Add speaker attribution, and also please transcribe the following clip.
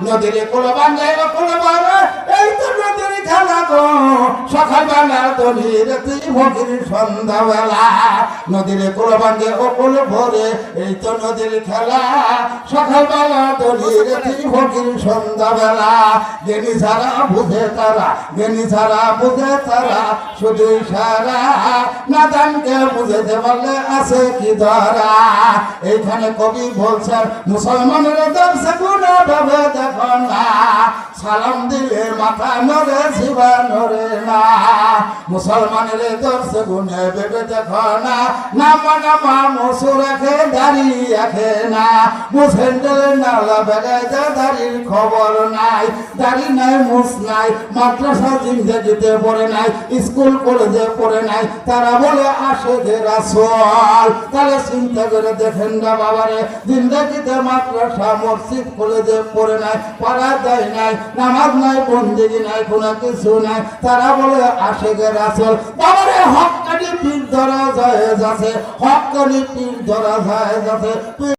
Speaker 1: নদীর কুল ভাঙে কুল ভরে এই তো নদীর খেলা গো সকালবেলা দলির ফকির সন্ধ্যাবেলা নদীর কুল ভাঙে কুল ভরে এই তো নদীর খেলা সকালবেলা দলির ফকির সন্ধ্যাবেলা জ্ঞানী ছাড়া বুঝে তারা জ্ঞানী ছাড়া বুঝে তারা শুধু সারা নাদানকে বুঝেতে পারলে আছে কি ধরা এইখানে কবি বলছেন মুসলমানের দর্শে গুণে ভাবে দেখো না সালাম দিলে মাথা নড়ে শিবা নড়ে না মুসলমানের দর্শে গুণে ভেবে দেখো না নামা নামা মসু রাখে দাঁড়িয়ে রাখে না মুসেন্ডেলে নালা বেড়ায় যা দাঁড়ির খবর নাই দাঁড়ি নাই মুস নাই মাদ্রাসা জিন্দেগিতে পড়ে নাই স্কুল কলেজে পড়ে নাই তারা বলে আসে যে রাসূল তাহলে চিন্তা করে দেখেন না বাবারে জিন্দেগিতে মাদ্রাসা মসজিদ কলেজে পড়ে নাই পাড়া দেয় নাই নামাজ নাই বন্দেগি নাই কোনো কিছু নাই তারা বলে আসে যে রাসূল বাবারে হক্কানি পীর ধরা যায় যাচ্ছে হক্কানি পীর ধরা যায় যাচ্ছে